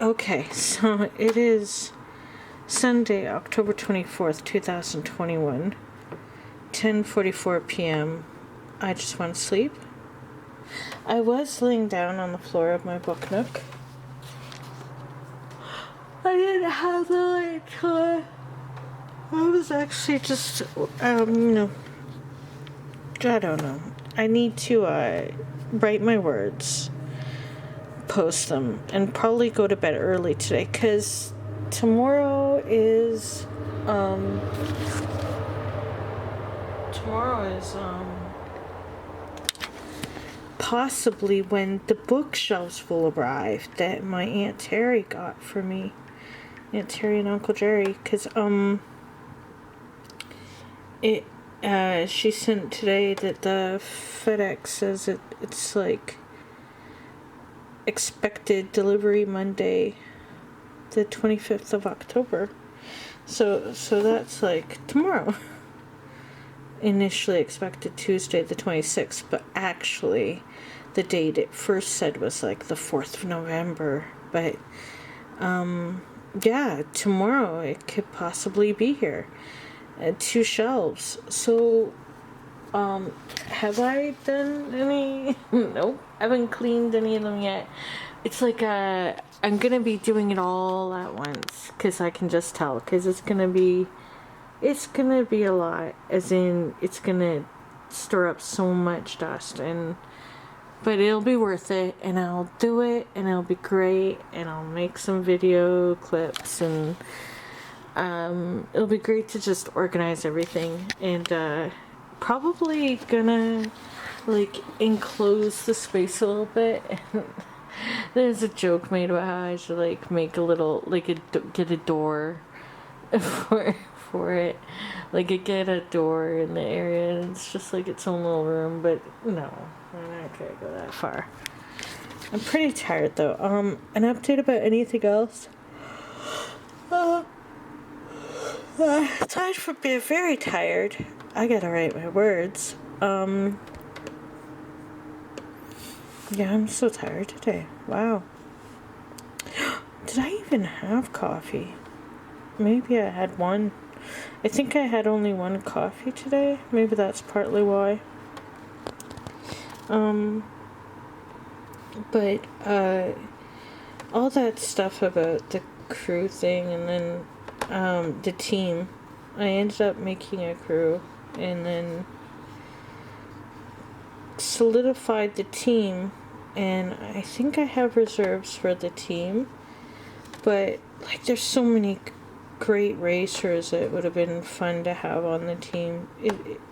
Okay, so it is Sunday, October 24th, 2021, 10:44 p.m. I just want to sleep. I was laying down on the floor of my book nook. I didn't have the light on. I was actually just, I don't know. I need to write my words, post them, and probably go to bed early today, because tomorrow is possibly when the bookshelves will arrive that my Aunt Terry got for me. Aunt Terry and Uncle Jerry, because she sent today that the FedEx says it's like expected delivery Monday, the 25th of October. So that's like tomorrow. Initially expected Tuesday the 26th, but actually the date it first said was like the 4th of November. But yeah, tomorrow it could possibly be here. 2 shelves. So have I done any? Nope, I haven't cleaned any of them yet. It's like I'm gonna be doing it all at once, because I can just tell, because it's gonna be a lot, as in it's gonna stir up so much dust, but it'll be worth it, and I'll do it, and it'll be great, and I'll make some video clips, and it'll be great to just organize everything, and probably gonna like enclose the space a little bit. There's a joke made about how I should like make a little, like get a door for it, like get a door in the area, and it's just like its own little room. But no, I'm not gonna go that far. I'm pretty tired though. An update about anything else? Aside from being very tired, I gotta write my words. Yeah, I'm so tired today. Wow. Did I even have coffee? Maybe I had one. I think I had only one coffee today. Maybe that's partly why. But all that stuff about the crew thing, and then the team. I ended up making a crew, and then solidified the team, and I think I have reserves for the team. But like, there's so many great racers that would have been fun to have on the team.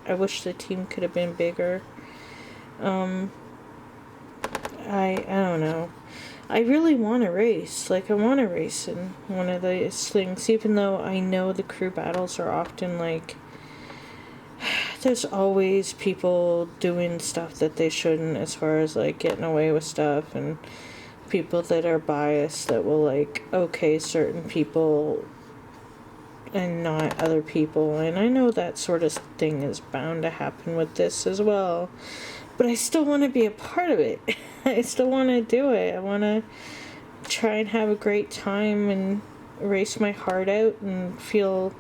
I wish the team could have been bigger. I don't know. I really want to race. Like, I want to race in one of these things, even though I know the crew battles are often like, there's always people doing stuff that they shouldn't, as far as like getting away with stuff, and people that are biased that will like okay certain people and not other people. And I know that sort of thing is bound to happen with this as well, but I still want to be a part of it. I still want to do it. I want to try and have a great time and race my heart out and feel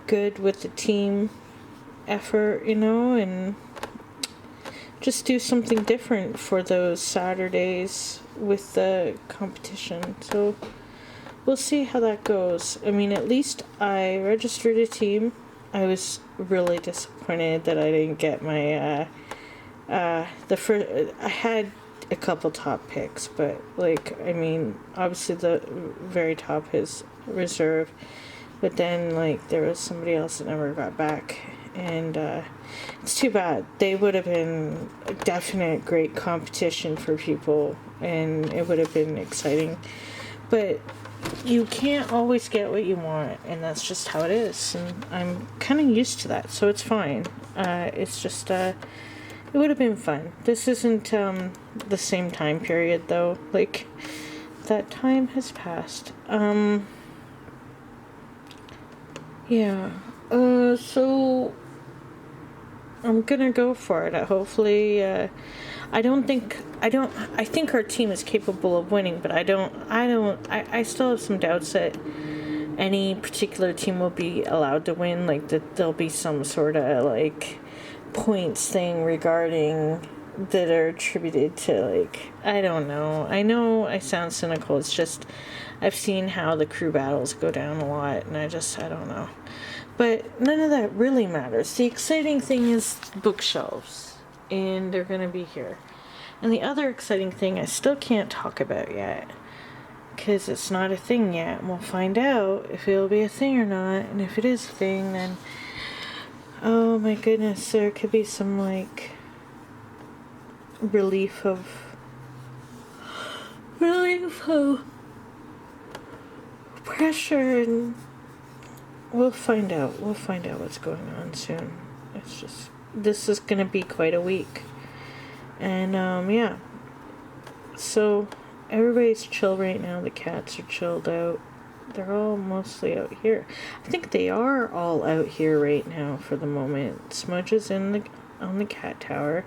good with the team effort, and just do something different for those Saturdays with the competition. So we'll see how that goes. I mean, at least I registered a team. I was really disappointed that I didn't get my the first. I had a couple top picks, but like, I mean, obviously the very top is reserve, but then like there was somebody else that never got back, and it's too bad. They would have been a definite great competition for people, and it would have been exciting, but you can't always get what you want, and that's just how it is, and I'm kind of used to that, so it's fine. It's just it would have been fun. This isn't the same time period though. Like, that time has passed. Yeah. So I'm gonna go for it. Hopefully, I think our team is capable of winning, but I still have some doubts that any particular team will be allowed to win. Like, that there'll be some sort of, like, points thing regarding that are attributed to, like, I don't know. I know I sound cynical. It's just, I've seen how the crew battles go down a lot, and I don't know. But none of that really matters. The exciting thing is bookshelves, and they're going to be here. And the other exciting thing I still can't talk about yet, because it's not a thing yet, and we'll find out if it'll be a thing or not. And if it is a thing, then, oh my goodness, there could be some, like, relief of pressure, and we'll find out what's going on soon. It's just, this is gonna be quite a week. And yeah, so everybody's chill right now. The cats are chilled out. They're all mostly out here. I think they are all out here right now for the moment. Smudge is on the cat tower.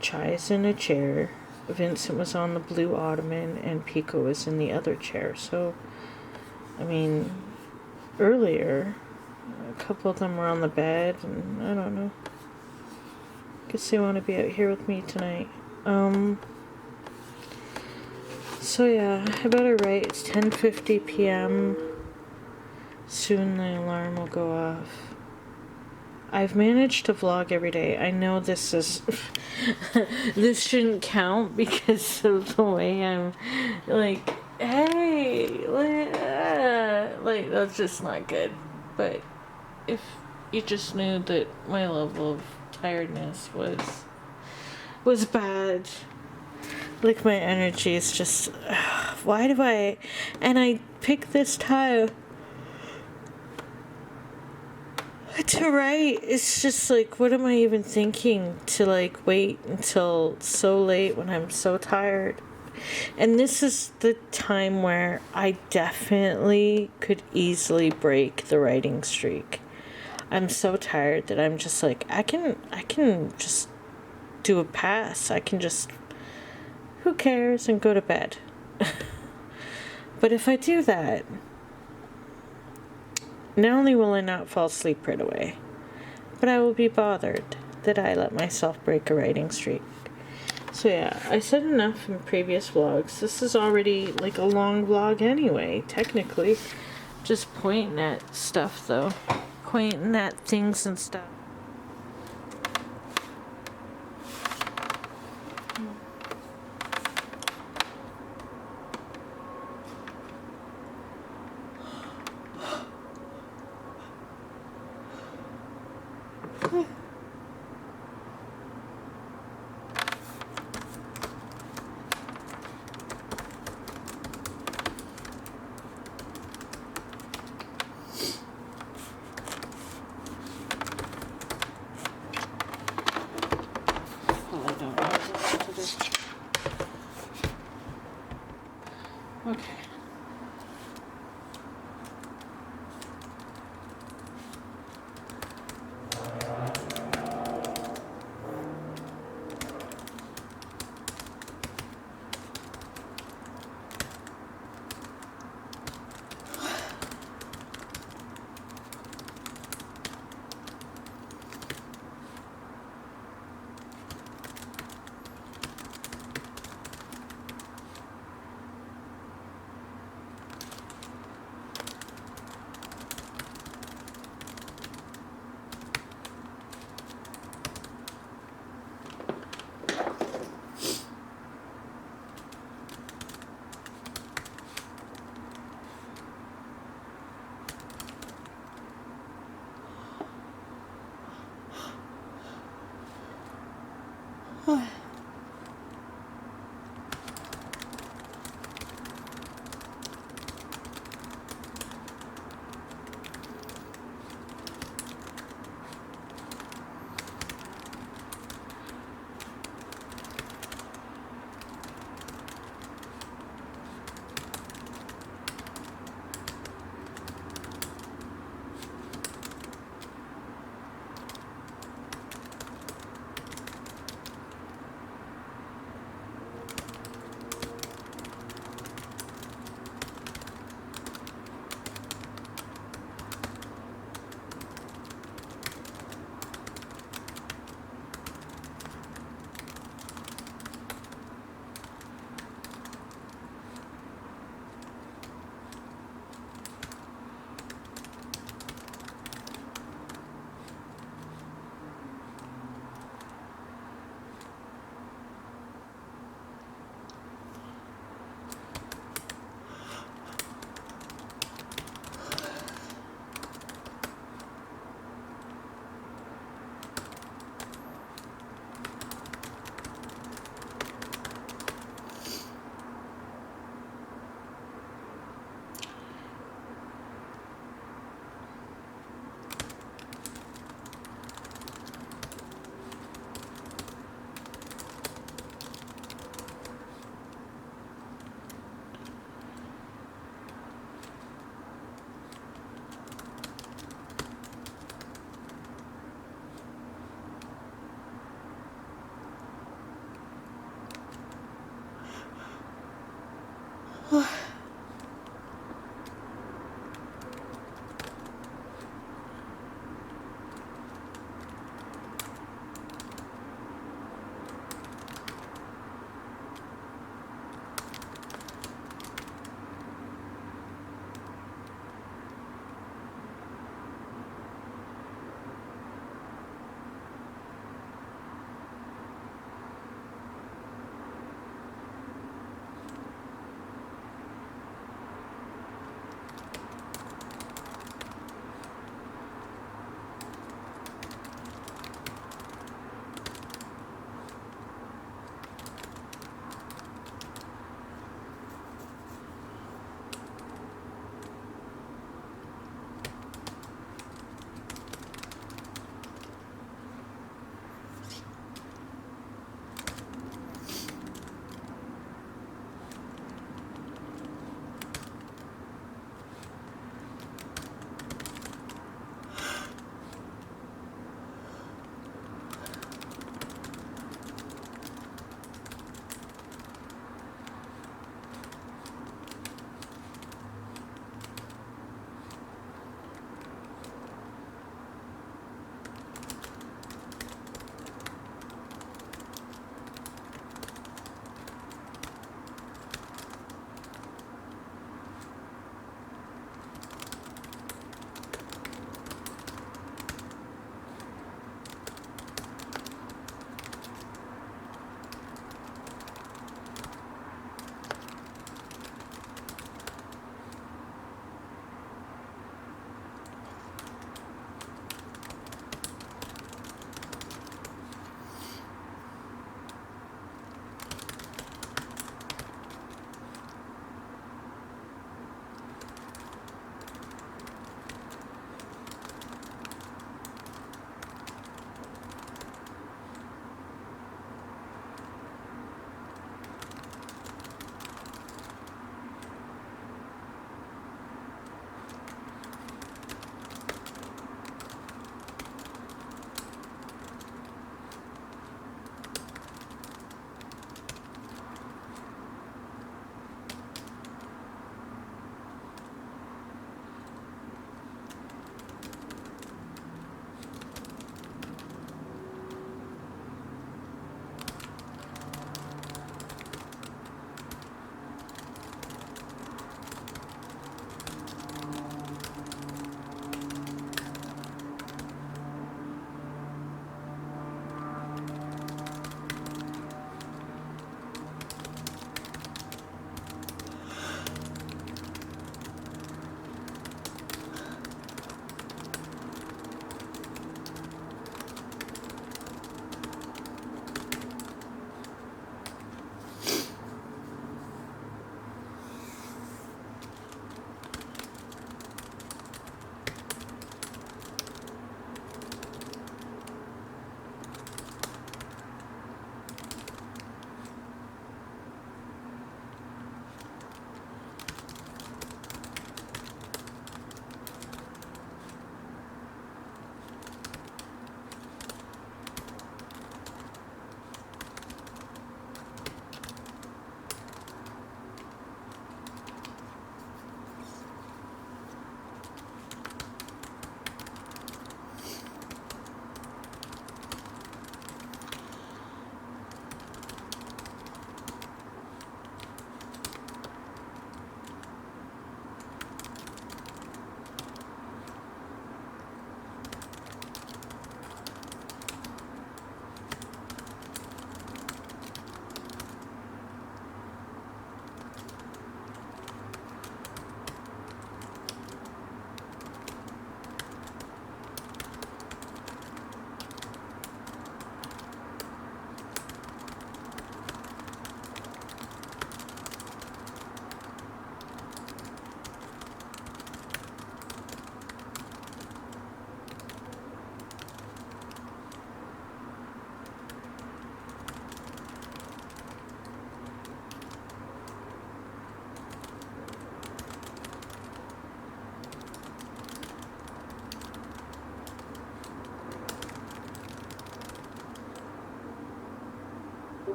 Chai's in a chair. Vincent was on the blue ottoman, and Pico was in the other chair. So, I mean, earlier, a couple of them were on the bed, and I don't know. Guess they want to be out here with me tonight. So yeah, I better write. It's 10:50 p.m. Soon the alarm will go off. I've managed to vlog every day. I know this is this shouldn't count because of the way I'm like, hey, like that's just not good. But if you just knew that my level of tiredness was bad, like my energy is just, why do I, and I pick this time to write. It's just like, what am I even thinking to, like, wait until so late when I'm so tired? And this is the time where I definitely could easily break the writing streak. I'm so tired that I'm just like, I can just do a pass. I can just, who cares, and go to bed. But if I do that, not only will I not fall asleep right away, but I will be bothered that I let myself break a writing streak. So yeah, I said enough in previous vlogs. This is already like a long vlog anyway, technically. Just pointing at stuff though. Pointing at things and stuff.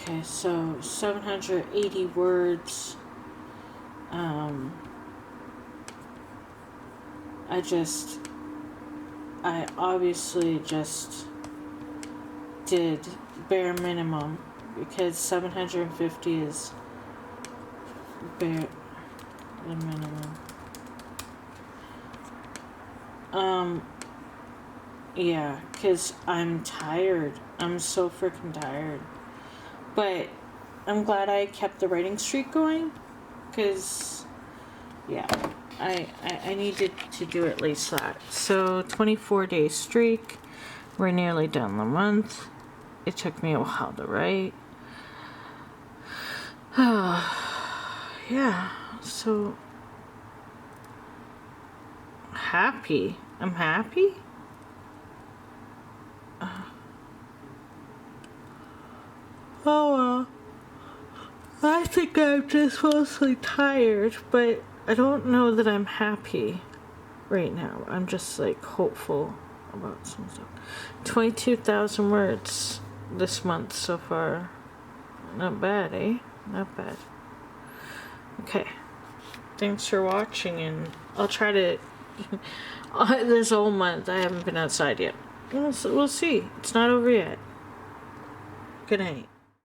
Okay, so 780 words. I obviously just did bare minimum because 750 is bare minimum. Yeah, because I'm tired. I'm so freaking tired. But I'm glad I kept the writing streak going because, yeah, I needed to do at least that. So 24-day streak. We're nearly done the month. It took me a while to write. Yeah, so happy. I'm happy. Oh well. I think I'm just mostly tired, but I don't know that I'm happy right now. I'm just like hopeful about some stuff. 22,000 words this month so far. Not bad, eh? Not bad. Okay. Thanks for watching, and I'll try to... this whole month I haven't been outside yet. We'll see. It's not over yet. Good night.